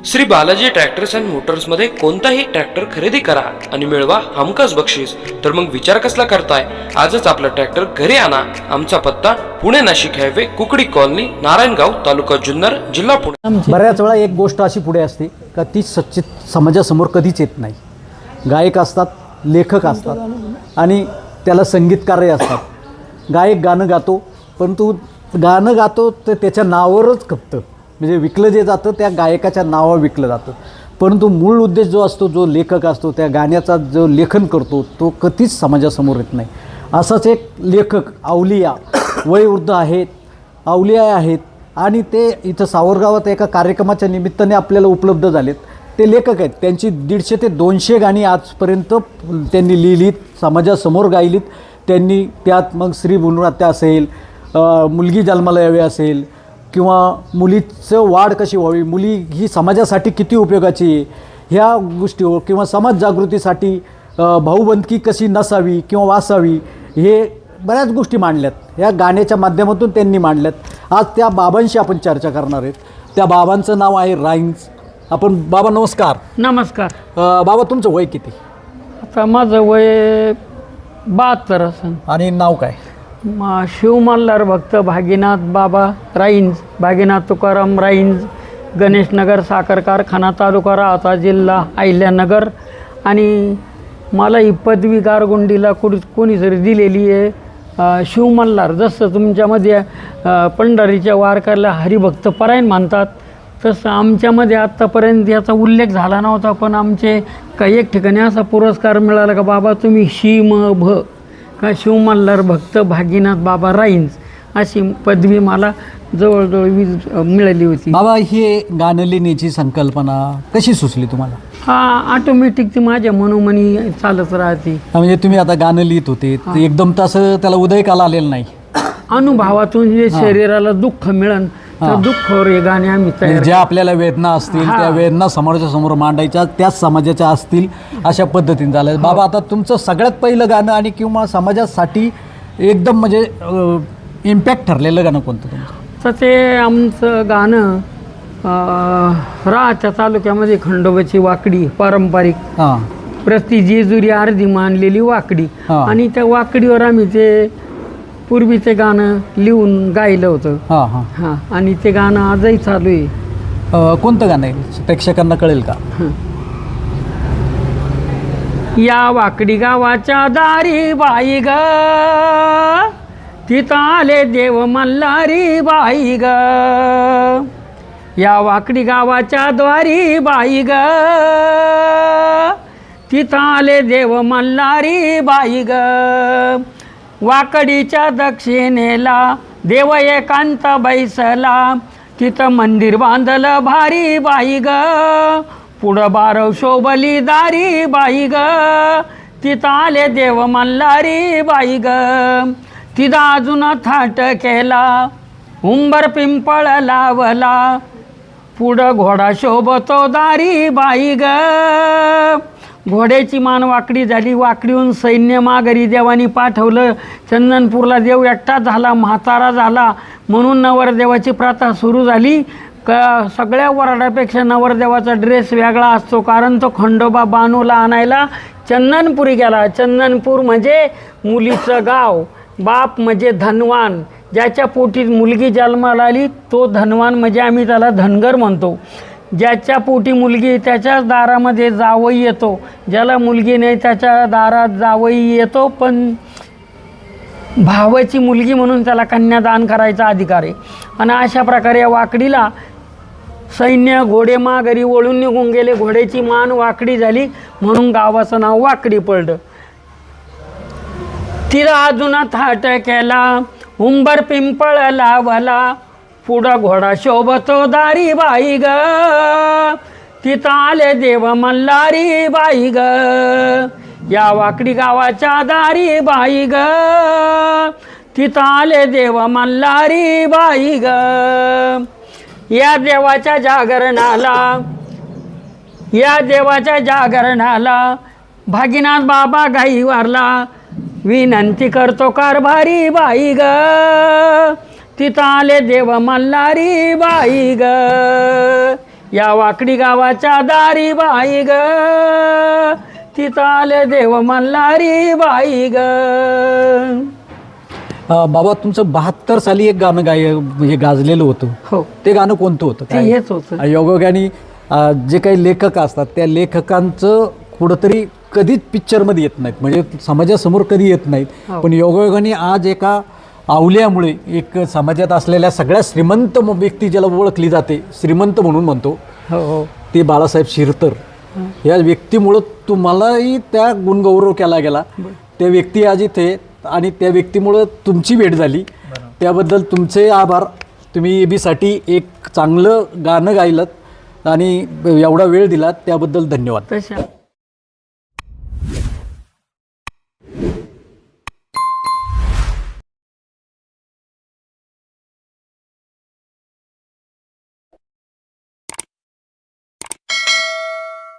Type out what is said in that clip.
Shri Balaji tractors and मोटर्समध्ये कोणताही tractor खरेदी करा आणि मिळवा हमखास बक्षीस. तर मग विचार कसला करताय? आजच आपला ट्रॅक्टर घरी आणा. आमचा पत्ता पुणे नाशिक हायवे, कुकडी कॉलनी, नारायणगाव, तालुका जुन्नर, जिल्हा पुणे. बऱ्याच वेळा एक गोष्ट अशी पुढे असते का ती समाजासमोर कधीच येत नाही. गायक असतात, लेखक असतात आणि त्याला संगीतकारही असतात. गायक गाणं गातो, परंतु गाणं गातो तर त्याच्या नावावरच खपतं, म्हणजे विकलं जे जातं त्या गायकाच्या नावावर विकलं जातं. परंतु मूळ उद्देश जो असतो, जो लेखक असतो, त्या गाण्याचा जो लेखन करतो तो कधीच समाजासमोर येत नाही. असाच एक लेखक अवलिया, वयोवृद्ध आहेत, अवलिया आहेत आणि ते इथं सावरगावात एका कार्यक्रमाच्या निमित्ताने आपल्याला उपलब्ध झालेत. ते लेखक आहेत. त्यांची 150 ते 200 गाणी आजपर्यंत त्यांनी लिहिलीत, समाजासमोर गायलीत त्यांनी. त्यात मग स्त्री भ्रूणहत्या असेल, मुलगी जन्माला यावी असेल, किंवा मुलीचं वाढ कशी व्हावी, मुली ही समाजासाठी किती उपयोगाची आहे ह्या गोष्टीवर, किंवा समाज जागृतीसाठी भाऊबंदकी कशी नसावी किंवा वासावी, हे बऱ्याच गोष्टी मांडल्यात. ह्या गाण्याच्या माध्यमातून त्यांनी मांडल्यात. आज त्या बाबांशी आपण चर्चा करणार आहेत. त्या बाबांचं नाव आहे राईन्स. आपण बाबा नमस्कार. नमस्कार. बाबा तुमचं वय किती? आता माझं वय 72 असेल. आणि नाव काय? शिव मल्हार भक्त भागीनाथ बाबा राईन्स, भागीनाथ तुकाराम राईन्स, गणेशनगर साखर कारखाना, तालुका राहता, जिल्हा अहिल्यानगर. आणि मला ही पदवी गारगोंडीला कोणीतरी दिलेली आहे. शिव मल्हार, जसं तुमच्यामध्ये पंढरीच्या वारकऱ्याला हरिभक्त परायण म्हणतात, तसं आमच्यामध्ये आत्तापर्यंत याचा उल्लेख झाला नव्हता. पण आमचे काही एक ठिकाणी असा पुरस्कार मिळाला का बाबा तुम्ही शिव का शिव मल्हार भक्त भागीनाथ बाबा राईन्स, अशी पदवी मला जवळजवळ मिळाली होती. बाबा हे गाणं लिहिण्याची संकल्पना कशी सुचली तुम्हाला? हा ऑटोमॅटिक ती माझ्या मनोमनी चालत राहते. म्हणजे तुम्ही आता गाणं लिहित होते, एकदम तसं त्याला उदयकाला आलेलं नाही, अनुभवातून जे शरीराला दुःख मिळन तर दुःखावर हे गाणे आम्ही तयार. ज्या आपल्याला वेदना असतील त्या वेदना समोरच्या समोर मांडायच्या, त्याच समाजाच्या असतील अशा पद्धतीने झालं. बाबा आता तुमचं सगळ्यात पहिलं गाणं आणि किंवा समाजासाठी एकदम म्हणजे इम्पॅक्ट ठरलेलं गाणं कोणतं तुमचं? तर ते आमचं गाणं राहाच्या तालुक्यामध्ये खंडोबाची वाकडी, पारंपरिक प्रति जेजुरी अर्धी मानलेली वाकडी. आणि त्या वाकडीवर आम्ही ते पूर्वी ते गाणं लिहून गायलं होतं. हां आणि ते गाणं आजही चालू आहे. कोणतं गाणं आहे प्रेक्षकांना कळेल का? या वाकडी गावाच्या दारी बाई ग, तिथं आले देव मल्हारी बाई ग. या वाकडी गावाच्या द्वारी बाई ग, तिथं आले देव मल्हारी बाई ग. वाकडीच्या दक्षिणेला देव एकांत बैसला, तिथं मंदिर बांधलं भारी बाई ग. पुढं बारव शोभली दारी बाई ग, तिथं आले देव मल्हारी बाई ग. तिथं अजून थाट केला, उंबर पिंपळ लावला, पुढं घोडा शोभतो दारी बाई ग. घोड्याची मान वाकडी झाली, वाकडीहून सैन्य माघारी देवानी पाठवलं. चंदनपूरला देव एकटा झाला, म्हातारा झाला, म्हणून नवरदेवाची प्रथा सुरू झाली. सगळ्या वराडापेक्षा नवरदेवाचा ड्रेस वेगळा असतो, कारण तो खंडोबा बानूला आणायला चंदनपुरी गेला. चंदनपूर म्हणजे मुलीचं गाव, बाप म्हणजे धनवान, ज्याच्या पोटी मुलगी जन्माला आली तो धनवान, म्हणजे आम्ही त्याला धनगर म्हणतो. ज्याच्या पोटी मुलगी त्याच्याच दारामध्ये जावई येतो, ज्याला मुलगी नाही त्याच्या दारात जावई येतो, पण भावाची मुलगी म्हणून त्याला कन्यादान करायचा अधिकार आहे. आणि अशा प्रकारे या वाकडीला सैन्य घोडे माघारी वळून निघून गेले, घोड्याची मान वाकडी झाली, म्हणून गावाचं नाव वाकडी पडलं. तिला अजून थाट केला, उंबर पिंपळ लावला, पुढं घोडा शोभतो दारी बाई ग. तिथं आले देव मल्हारी बाई ग. या वाकडी गावाच्या दारी बाई ग, तिथं आले देव मल्हारी बाई ग. या देवाच्या जागरणाला भागीनाथ बाबा गाई वारला, विनंती करतो कारभारी बाई ग. तिथं आले देव मल्हारी बाई ग. या वाकडी गावाच्या दारी बाई ग तिथं आले देव मल्हारी बाई ग. बाबा तुमचं 72 साली एक गाणं म्हणजे गाजलेलं होतं. हो ते गाणं कोणतं होतं? ते हेच होतं. योगायोगाने जे काही लेखक असतात त्या लेखकांचं कुठंतरी कधीच पिक्चरमध्ये येत नाहीत, म्हणजे समाजासमोर कधी येत नाहीत. पण योगायोगाने आज एका आवल्यामुळे एक समाजात असलेल्या सगळ्या श्रीमंत व्यक्ती ज्याला ओळखली जाते, श्रीमंत म्हणून म्हणतो, हो हो ते बाळासाहेब शिरतर या व्यक्तीमुळं तुम्हालाही त्या गुणगौरव केला गेला. त्या व्यक्ती आज इथे आणि त्या व्यक्तीमुळं तुमची भेट झाली, त्याबद्दल तुमचे आभार. तुम्ही एबीसाठी एक चांगलं गाणं गायलं आणि एवढा वेळ दिला त्याबद्दल धन्यवाद. तशा